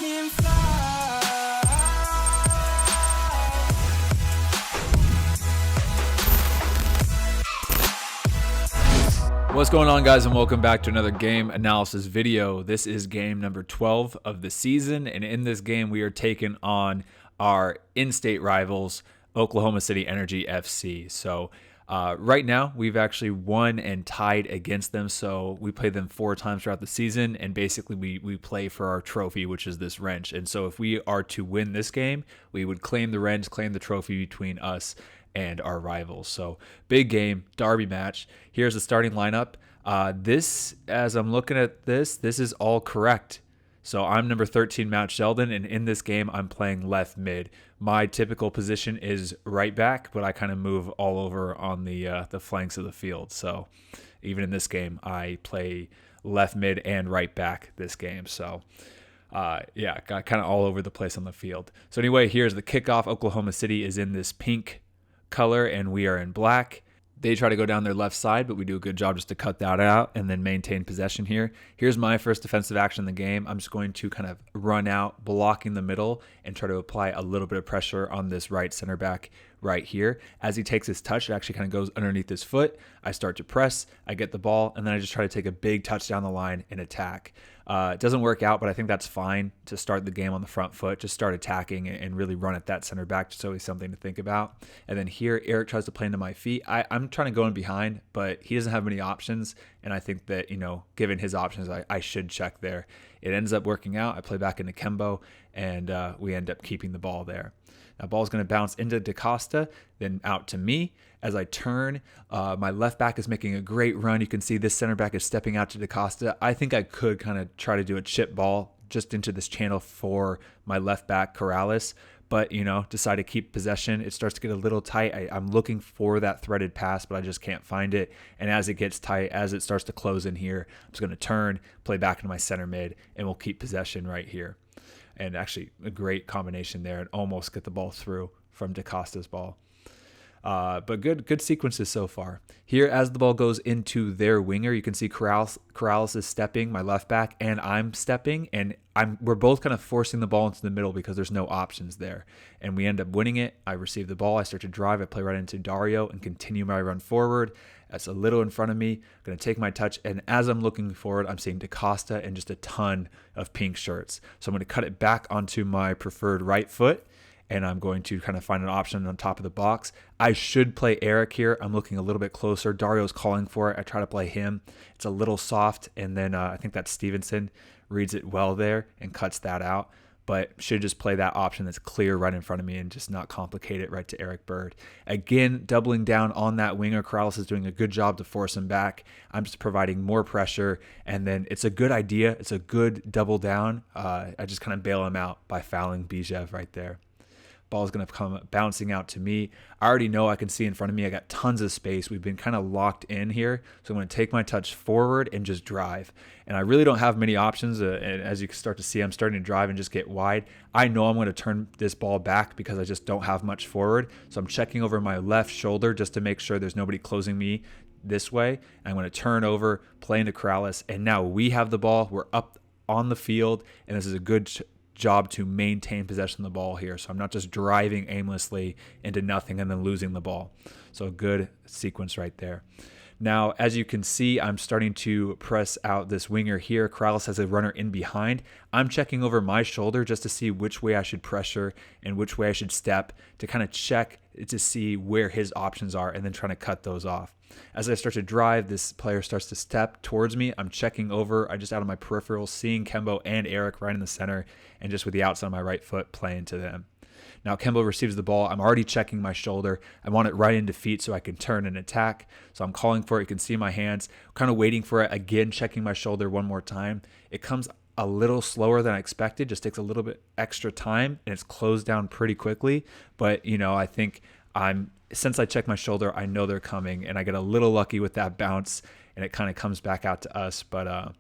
can fly. What's going on, guys, and welcome back to another game analysis video. This is game number 12 of the season, and in this game we are taking on our in-state rivals, Oklahoma City Energy FC. So right now we've actually won and tied against them, so we played them 4 times throughout the season, and basically we play for our trophy, which is this wrench. And so if we are to win this game, we would claim the wrench, claim the trophy between us and our rivals. So big game, derby match. Here's the starting lineup. This, as I'm looking at this is all correct. So I'm number 13, Mount Sheldon, and in this game I'm playing left mid. My typical position is right back, but I kind of move all over on the flanks of the field. So even in this game, I play left mid and right back this game. So got kind of all over the place on the field. So anyway, here's the kickoff. Oklahoma City is in this pink color and we are in black. They try to go down their left side, but we do a good job just to cut that out and then maintain possession here. Here's my first defensive action in the game. I'm just going to kind of run out, blocking the middle, and try to apply a little bit of pressure on this right center back right here. As he takes his touch, it actually kind of goes underneath his foot. I start to press, I get the ball, and then I just try to take a big touch down the line and attack. It doesn't work out, but I think that's fine to start the game on the front foot. Just start attacking and really run at that center back. Just always something to think about. And then here, Eric tries to play into my feet. I'm trying to go in behind, but he doesn't have many options. And I think that, given his options, I should check there. It ends up working out. I play back into Kembo, and we end up keeping the ball there. Now, ball is going to bounce into DaCosta, then out to me. As I turn, my left back is making a great run. You can see this center back is stepping out to DaCosta. I think I could kind of try to do a chip ball just into this channel for my left back, Corrales, but, decide to keep possession. It starts to get a little tight. I'm looking for that threaded pass, but I just can't find it. And as it gets tight, as it starts to close in here, I'm just going to turn, play back into my center mid, and we'll keep possession right here. And actually a great combination there and almost get the ball through from DaCosta's ball. But good sequences so far. Here, as the ball goes into their winger, you can see Corrales is stepping, my left back, and I'm stepping, and we're both kind of forcing the ball into the middle because there's no options there. And we end up winning it. I receive the ball, I start to drive, I play right into Dario and continue my run forward. That's a little in front of me. I'm going to take my touch, and as I'm looking forward, I'm seeing DaCosta and just a ton of pink shirts. So I'm going to cut it back onto my preferred right foot, and I'm going to kind of find an option on top of the box. I should play Eric here. I'm looking a little bit closer. Dario's calling for it. I try to play him. It's a little soft, and then I think that Stevenson reads it well there and cuts that out. But should just play that option that's clear right in front of me and just not complicate it right to Eric Bird. Again, doubling down on that winger. Corrales is doing a good job to force him back. I'm just providing more pressure, and then it's a good idea. It's a good double down. I just kind of bail him out by fouling Bijev right there. Ball is going to come bouncing out to me. I already know I can see in front of me. I got tons of space. We've been kind of locked in here. So I'm going to take my touch forward and just drive. And I really don't have many options. And as you can start to see, I'm starting to drive and just get wide. I know I'm going to turn this ball back because I just don't have much forward. So I'm checking over my left shoulder just to make sure there's nobody closing me this way. I'm going to turn over, play into Corrales. And now we have the ball. We're up on the field. And this is a good job to maintain possession of the ball here. So I'm not just driving aimlessly into nothing and then losing the ball. So a good sequence right there. Now, as you can see, I'm starting to press out this winger here. Corrales has a runner in behind. I'm checking over my shoulder just to see which way I should pressure and which way I should step to kind of check to see where his options are and then trying to cut those off. As I start to drive, this player starts to step towards me. I'm checking over. I just out of my peripheral, seeing Kembo and Eric right in the center, and just with the outside of my right foot playing to them. Now Kembo receives the ball. I'm already checking my shoulder. I want it right into feet so I can turn and attack. So I'm calling for it. You can see my hands, kind of waiting for it. Again, checking my shoulder one more time. It comes a little slower than I expected. Just takes a little bit extra time, and it's closed down pretty quickly. But, I think since I checked my shoulder, I know they're coming, and I get a little lucky with that bounce, and it kind of comes back out to us. But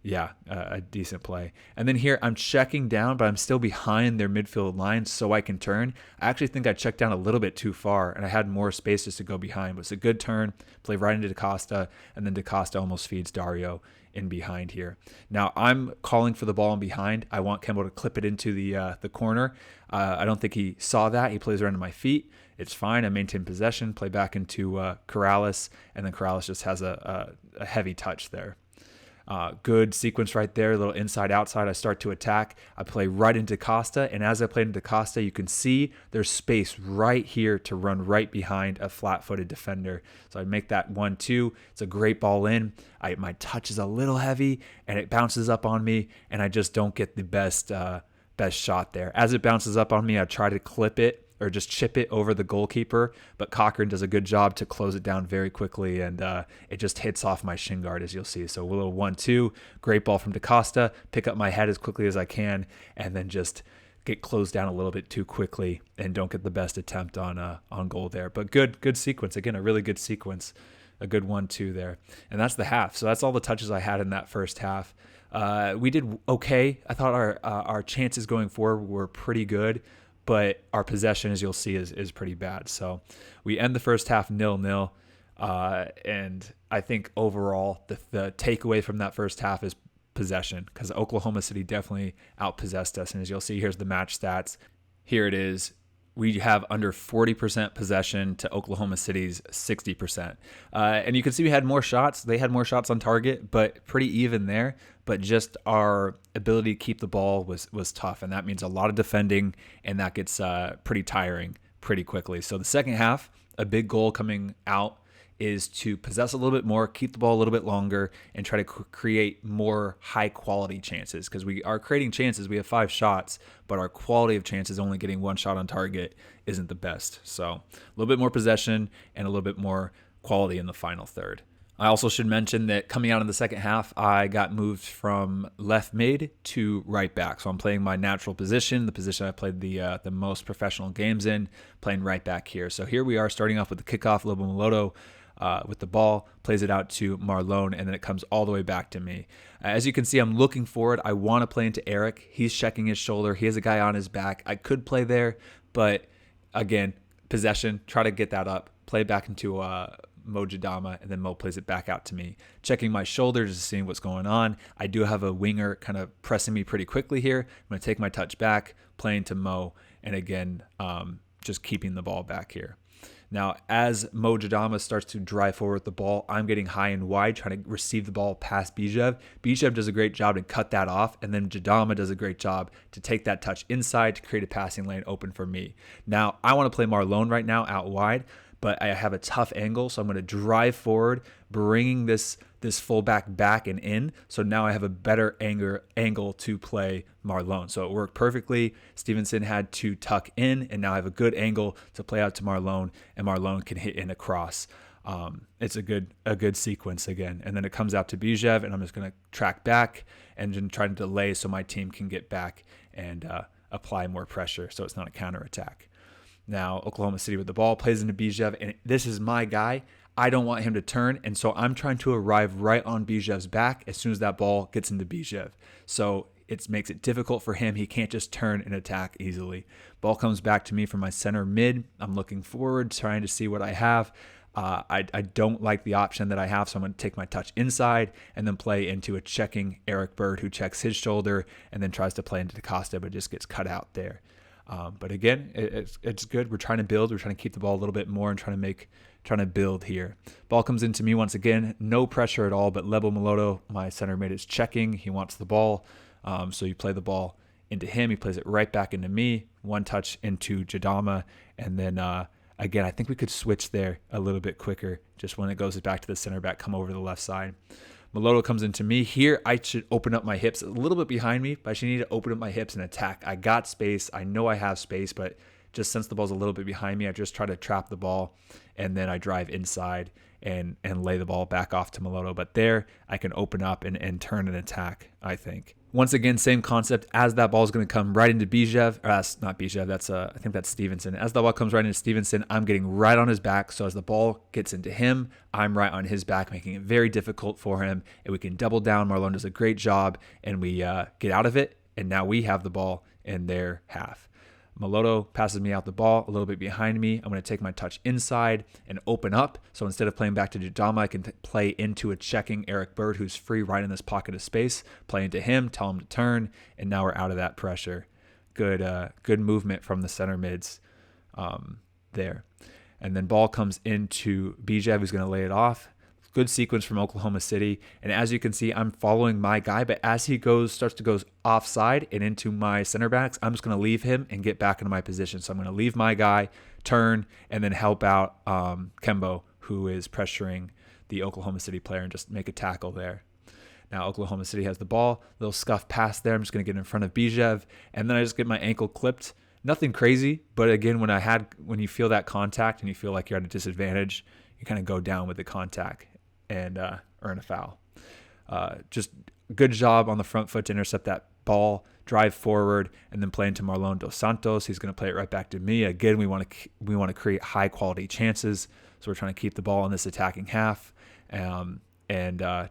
Yeah, a decent play. And then here I'm checking down, but I'm still behind their midfield line so I can turn. I actually think I checked down a little bit too far and I had more space just to go behind. But it's a good turn, play right into DaCosta, and then DaCosta almost feeds Dario in behind here. Now I'm calling for the ball in behind. I want Kembo to clip it into the corner. I don't think he saw that. He plays right into my feet. It's fine. I maintain possession, play back into Corrales, and then Corrales just has a heavy touch there. Good sequence right there, a little inside outside. I start to attack. I play right into Costa, and as I play into Costa, you can see there's space right here to run right behind a flat-footed defender. So I make that 1-2. It's a great ball in. My touch is a little heavy, and it bounces up on me, and I just don't get the best shot there. As it bounces up on me, I try to clip it or just chip it over the goalkeeper, but Cochran does a good job to close it down very quickly, and it just hits off my shin guard, as you'll see. So a little 1-2, great ball from DaCosta, pick up my head as quickly as I can, and then just get closed down a little bit too quickly and don't get the best attempt on goal there. But good sequence. Again, a really good sequence, a good 1-2 there. And that's the half. So that's all the touches I had in that first half. We did okay. I thought our chances going forward were pretty good, but our possession, as you'll see, is pretty bad. So we end the first half 0-0. And I think overall the takeaway from that first half is possession, because Oklahoma City definitely outpossessed us. And as you'll see, here's the match stats. Here it is. We have under 40% possession to Oklahoma City's 60%. And you can see we had more shots. They had more shots on target, but pretty even there. But just our ability to keep the ball was tough. And that means a lot of defending, and that gets pretty tiring pretty quickly. So the second half, a big goal coming out is to possess a little bit more, keep the ball a little bit longer, and try to create more high-quality chances, because we are creating chances. We have 5 shots, but our quality of chances, only getting 1 shot on target, isn't the best. So a little bit more possession and a little bit more quality in the final third. I also should mention that coming out in the second half, I got moved from left mid to right back. So I'm playing my natural position, the position I played the most professional games in, playing right back here. So here we are starting off with the kickoff. Lobo Maloto with the ball, plays it out to Marlon, and then it comes all the way back to me. As you can see, I'm looking forward. I want to play into Eric. He's checking his shoulder. He has a guy on his back. I could play there, but again, possession, try to get that up, play back into Mo Jadama, and then Mo plays it back out to me. Checking my shoulder, just seeing what's going on. I do have a winger kind of pressing me pretty quickly here. I'm going to take my touch back, playing to Mo, and again, just keeping the ball back here. Now, as Mo Jadama starts to drive forward the ball, I'm getting high and wide, trying to receive the ball past Bijev. Bijev does a great job to cut that off, and then Jadama does a great job to take that touch inside to create a passing lane open for me. Now, I want to play Marlon right now out wide, but I have a tough angle, so I'm going to drive forward, bringing this fullback back and in. So now I have a better angle to play Marlon. So it worked perfectly. Stevenson had to tuck in, and now I have a good angle to play out to Marlon, and Marlon can hit in across. It's a good sequence again. And then it comes out to Bijev, and I'm just going to track back and then try to delay so my team can get back and apply more pressure so it's not a counterattack. Now, Oklahoma City with the ball, plays into Bijev, and this is my guy. I don't want him to turn, and so I'm trying to arrive right on Bijev's back as soon as that ball gets into Bijev. So it makes it difficult for him. He can't just turn and attack easily. Ball comes back to me from my center mid. I'm looking forward, trying to see what I have. I don't like the option that I have, so I'm going to take my touch inside and then play into a checking Eric Bird, who checks his shoulder and then tries to play into DaCosta, but just gets cut out there. But again, it's good. We're trying to build. We're trying to keep the ball a little bit more and trying to build here. Ball comes into me once again. No pressure at all, but Lebo Maloto, my center mid, is checking. He wants the ball. So you play the ball into him. He plays it right back into me. One touch into Jadama. And then again, I think we could switch there a little bit quicker. Just when it goes back to the center back, come over to the left side. Maloto comes into me. Here, I should open up my hips a little bit behind me, but I should need to open up my hips and attack. I got space. I know I have space, but just since the ball's a little bit behind me, I just try to trap the ball, and then I drive inside and lay the ball back off to Maloto. But there, I can open up and turn and attack, I think. Once again, same concept. As that ball is going to come right into Bijev, or that's not Bijev, I think that's Stevenson. As the ball comes right into Stevenson, I'm getting right on his back. So as the ball gets into him, I'm right on his back, making it very difficult for him. And we can double down. Marlon does a great job, and we get out of it. And now we have the ball in their half. Maloto passes me out the ball a little bit behind me. I'm going to take my touch inside and open up. So instead of playing back to Judama, I can play into a checking Eric Bird, who's free right in this pocket of space. Play into him, tell him to turn, and now we're out of that pressure. Good movement from the center mids there. And then ball comes into Bijev, who's going to lay it off. Good sequence from Oklahoma City. And as you can see, I'm following my guy, but as he starts to go offside and into my center backs, I'm just going to leave him and get back into my position. So I'm going to leave my guy, turn, and then help out Kembo, who is pressuring the Oklahoma City player, and just make a tackle there. Now Oklahoma City has the ball, little scuff pass there. I'm just going to get in front of Bijev, and then I just get my ankle clipped. Nothing crazy, but again, when you feel that contact and you feel like you're at a disadvantage, you kind of go down with the contact and earn a foul. Just good job on the front foot to intercept that ball, drive forward, and then play into Marlon Dos Santos. He's going to play it right back to me. Again, we want to create high quality chances, so we're trying to keep the ball in this attacking half, and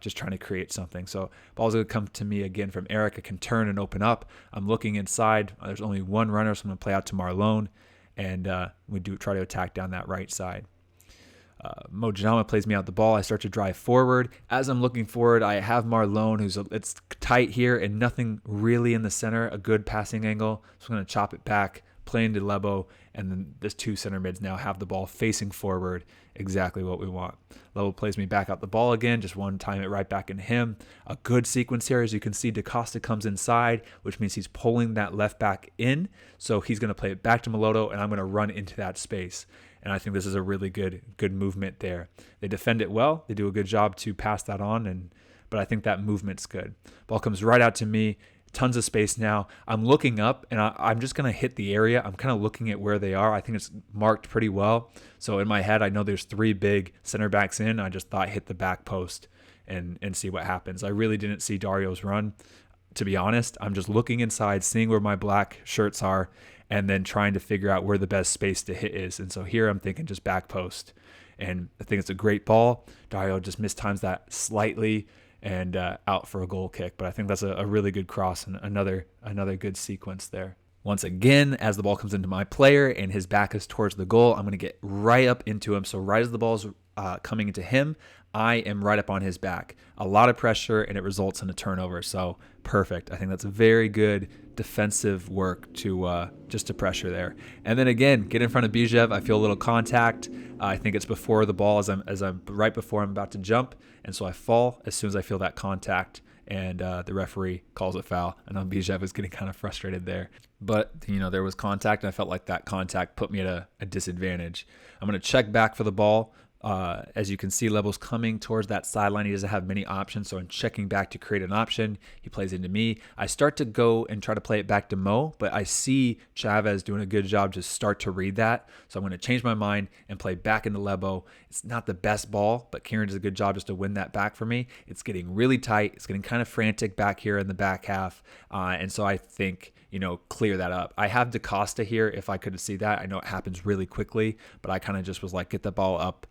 just trying to create something. So ball's going to come to me again from Eric. I can turn and open up. I'm looking inside. There's only one runner, so I'm going to play out to Marlon, and we try to attack down that right side. Mojama plays me out the ball. I start to drive forward. As I'm looking forward, I have Marlon, it's tight here and nothing really in the center, a good passing angle. So I'm going to chop it back, play into Lebo, and then the two center mids now have the ball facing forward, exactly what we want. Lebo plays me back out the ball again, just one time it right back into him. A good sequence here. As you can see, DaCosta comes inside, which means he's pulling that left back in. So he's going to play it back to Maloto, and I'm going to run into that space. And I think this is a really good movement there. They defend it well. They do a good job to pass that on, but I think that movement's good. Ball comes right out to me. Tons of space now. I'm looking up, and I'm just going to hit the area. I'm kind of looking at where they are. I think it's marked pretty well. So in my head, I know there's three big center backs in. I just thought hit the back post and see what happens. I really didn't see Dario's run, to be honest. I'm just looking inside, seeing where my black shirts are, and then trying to figure out where the best space to hit is. And so here I'm thinking just back post. And I think it's a great ball. Dario just mistimes that slightly and out for a goal kick. But I think that's a really good cross and another good sequence there. Once again, as the ball comes into my player and his back is towards the goal, I'm going to get right up into him. So right as the ball is coming into him, I am right up on his back. A lot of pressure, and it results in a turnover. So perfect. I think that's very good defensive work to just to pressure there. And then again, get in front of Bijev. I feel a little contact. I think it's before the ball as I'm right before I'm about to jump, and so I fall as soon as I feel that contact. And the referee calls a foul. I know Bijev is getting kind of frustrated there. But, there was contact, and I felt like that contact put me at a disadvantage. I'm going to check back for the ball. As you can see, Lebo's coming towards that sideline. He doesn't have many options, so I'm checking back to create an option. He plays into me. I start to go and try to play it back to Mo, but I see Chavez doing a good job to start to read that. So I'm going to change my mind and play back into Lebo. It's not the best ball, but Kieran does a good job just to win that back for me. It's getting really tight. It's getting kind of frantic back here in the back half, and so I think clear that up. I have DaCosta here if I could see that. I know it happens really quickly, but I kind of just was like, get the ball up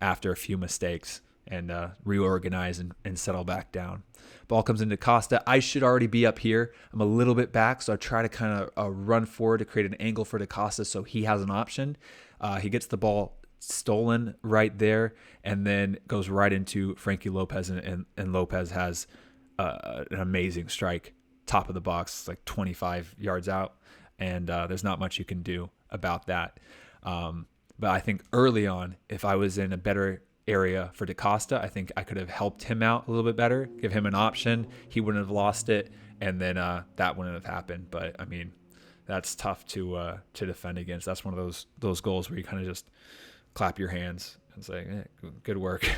after a few mistakes and reorganize and settle back down. Ball comes into Costa. I should already be up here. I'm a little bit back, so I try to kind of run forward to create an angle for DaCosta so he has an option. He gets the ball stolen right there and then goes right into Frankie Lopez, and Lopez has an amazing strike. Top of the box, like 25 yards out, and there's not much you can do about that. But I think early on, if I was in a better area for DaCosta, I think I could have helped him out a little bit better, give him an option. He wouldn't have lost it, and then that wouldn't have happened. But I mean, that's tough to defend against. That's one of those goals where you kind of just clap your hands and say, good work.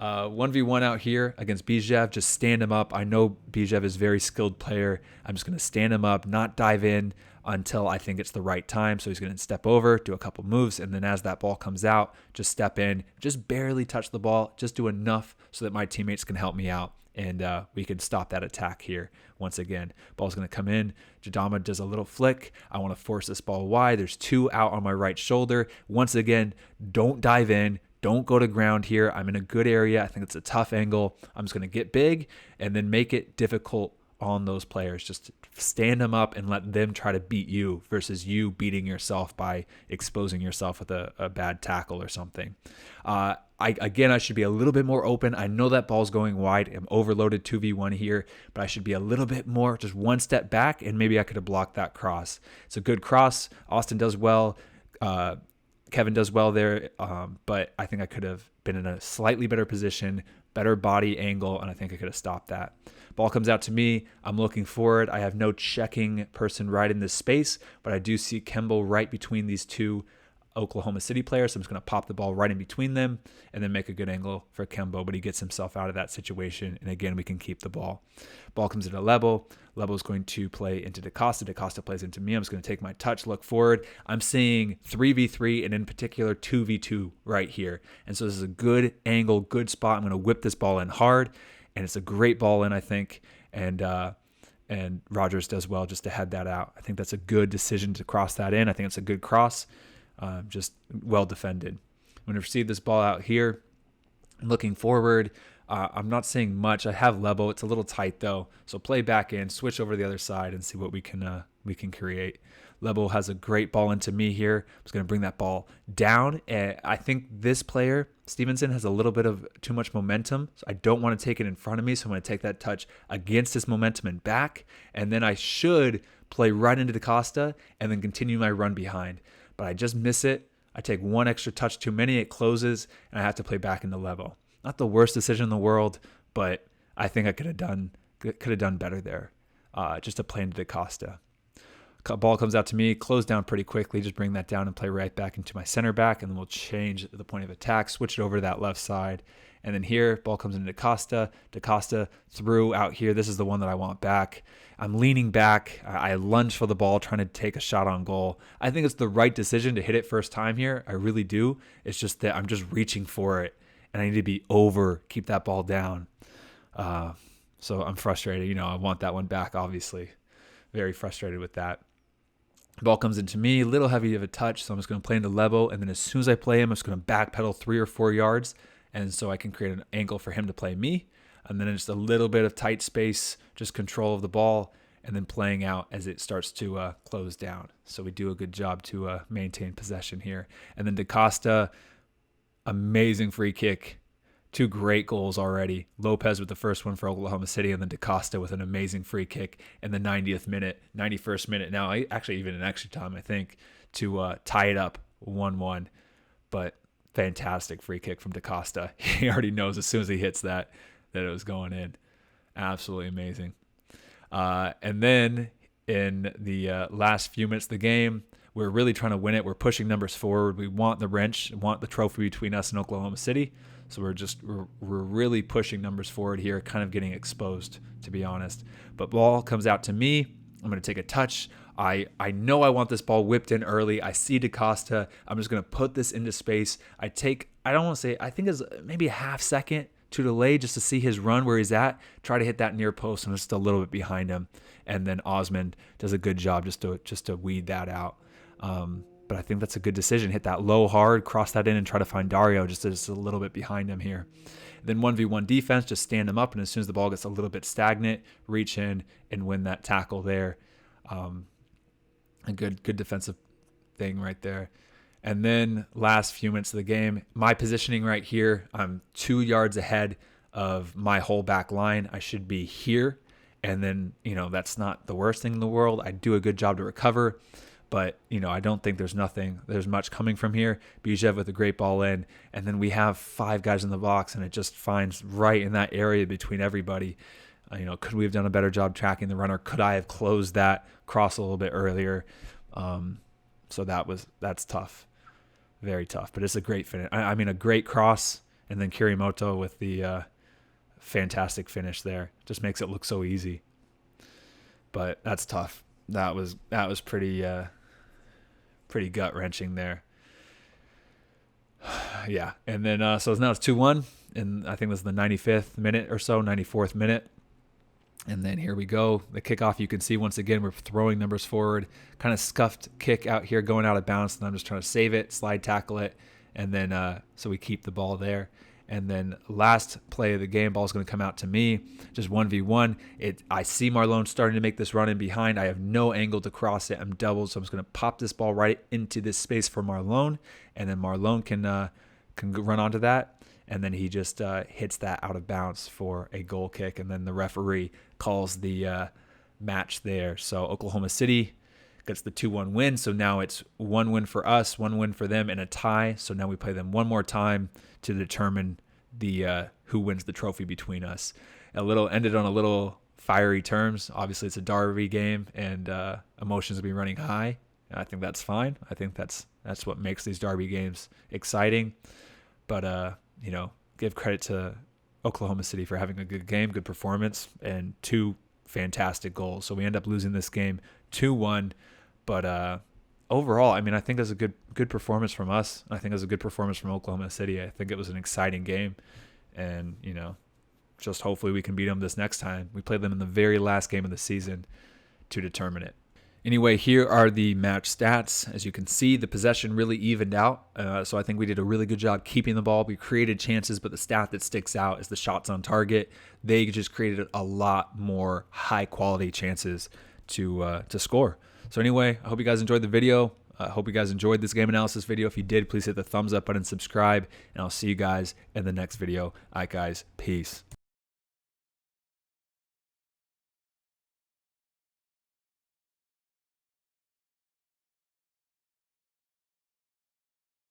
1v1 out here against Bijev. Just stand him up. I know Bijev is a very skilled player. I'm just going to stand him up, not dive in until I think it's the right time. So he's going to step over, do a couple moves, and then as that ball comes out, just step in, just barely touch the ball, just do enough so that my teammates can help me out and we can stop that attack here once again. Ball's going to come in. Jadama does a little flick. I want to force this ball wide. There's 2 out on my right shoulder. Once again, don't dive in. Don't go to ground here. I'm in a good area. I think it's a tough angle. I'm just going to get big and then make it difficult on those players. Just stand them up and let them try to beat you versus you beating yourself by exposing yourself with a bad tackle or something. I should be a little bit more open. I know that ball's going wide. I'm overloaded 2v1 here, but I should be a little bit more, just one step back, and maybe I could have blocked that cross. It's a good cross. Austin does well. Kevin does well there, but I think I could have been in a slightly better position, better body angle, and I think I could have stopped that. Ball comes out to me. I'm looking forward. I have no checking person right in this space, but I do see Kemba right between these 2 Oklahoma City players. So I'm just going to pop the ball right in between them and then make a good angle for Kemba, but he gets himself out of that situation. And again, we can keep the ball. Ball comes into Level. Level is going to play into DaCosta. DaCosta plays into me. I'm just going to take my touch, look forward. I'm seeing 3v3 and in particular 2v2 right here. And so this is a good angle, good spot. I'm going to whip this ball in hard, and it's a great ball in, I think. And Rogers does well just to head that out. I think that's a good decision to cross that in. I think it's a good cross. Just well defended. I'm going to receive this ball out here. Looking forward, I'm not seeing much. I have Lebo. It's a little tight though, so play back in, switch over to the other side, and see what we can create. Lebo has a great ball into me here. I'm just going to bring that ball down. And I think this player, Stevenson, has a little bit of too much momentum, so I don't want to take it in front of me. So I'm going to take that touch against his momentum and back, and then I should play right into DaCosta and then continue my run behind. But I just miss it. I take one extra touch too many, it closes, and I have to play back into Level. Not the worst decision in the world, but I think I could have done better there. Just to play into DaCosta. Ball comes out to me, close down pretty quickly, just bring that down and play right back into my center back, and then we'll change the point of attack, switch it over to that left side. And then here, ball comes into DaCosta. DaCosta through out here. This is the one that I want back. I'm leaning back. I lunge for the ball, trying to take a shot on goal. I think it's the right decision to hit it first time here. I really do. It's just that I'm just reaching for it, and I need to be keep that ball down. So I'm frustrated. I want that one back, obviously. Very frustrated with that. Ball comes into me, a little heavy of a touch, so I'm just going to play into Lebo, and then as soon as I play him, I'm just going to backpedal 3 or 4 yards, and so I can create an angle for him to play me, and then just a little bit of tight space, just control of the ball, and then playing out as it starts to close down. So we do a good job to maintain possession here. And then DaCosta, amazing free kick. 2 great goals already. Lopez with the first one for Oklahoma City, and then DaCosta with an amazing free kick in the 90th minute, 91st minute. Now, actually even in extra time, I think, to tie it up 1-1. But fantastic free kick from DaCosta. He already knows as soon as he hits that it was going in. Absolutely amazing. And then in the last few minutes of the game, we're really trying to win it. We're pushing numbers forward. We want the wrench, want the trophy between us and Oklahoma City. So we're really pushing numbers forward here, kind of getting exposed, to be honest. But ball comes out to me. I'm going to take a touch. I know I want this ball whipped in early. I see DaCosta. I'm just going to put this into space. I think it's maybe a half second to delay just to see his run where he's at. Try to hit that near post, and I'm just a little bit behind him. And then Osmond does a good job just to weed that out. But I think that's a good decision. Hit that low hard, cross that in, and try to find Dario just a little bit behind him here. Then 1v1 defense, just stand him up, and as soon as the ball gets a little bit stagnant, reach in and win that tackle there. A good defensive thing right there. And then last few minutes of the game, my positioning right here, I'm 2 yards ahead of my whole back line. I should be here. And then, that's not the worst thing in the world. I do a good job to recover. But, I don't think there's much coming from here. Bijev with a great ball in. And then we have 5 guys in the box, and it just finds right in that area between everybody. Could we have done a better job tracking the runner? Could I have closed that cross a little bit earlier? So that's tough. Very tough. But it's a great finish. I mean, a great cross. And then Kirimoto with the fantastic finish there. Just makes it look so easy. But that's tough. That was pretty gut-wrenching there. Yeah. And then, so now it's 2-1. And I think this is the 95th minute or so, 94th minute. And then here we go. The kickoff, you can see once again, we're throwing numbers forward. Kind of scuffed kick out here, going out of bounds. And I'm just trying to save it, slide tackle it. And then, so we keep the ball there. And then last play of the game, ball's going to come out to me, just 1v1. I see Marlon starting to make this run in behind. I have no angle to cross it. I'm doubled, so I'm just going to pop this ball right into this space for Marlon. And then Marlon can run onto that. And then he just hits that out of bounds for a goal kick. And then the referee calls the match there. So Oklahoma City gets the 2-1 win. So now it's 1 win for us, 1 win for them, and a tie. So now we play them one more time to determine the who wins the trophy between us. Ended on a little fiery terms. Obviously, it's a derby game, and emotions will be running high. And I think that's fine. I think that's what makes these derby games exciting. But give credit to Oklahoma City for having a good game, good performance, and 2 fantastic goals. So we end up losing this game 2-1. But overall, I mean, I think it was a good performance from us. I think it was a good performance from Oklahoma City. I think it was an exciting game. And, just hopefully we can beat them this next time. We played them in the very last game of the season to determine it. Anyway, here are the match stats. As you can see, the possession really evened out. So I think we did a really good job keeping the ball. We created chances, but the stat that sticks out is the shots on target. They just created a lot more high-quality chances to score. So anyway, I hope you guys enjoyed the video. I hope you guys enjoyed this game analysis video. If you did, please hit the thumbs up button, subscribe, and I'll see you guys in the next video. All right, guys, peace.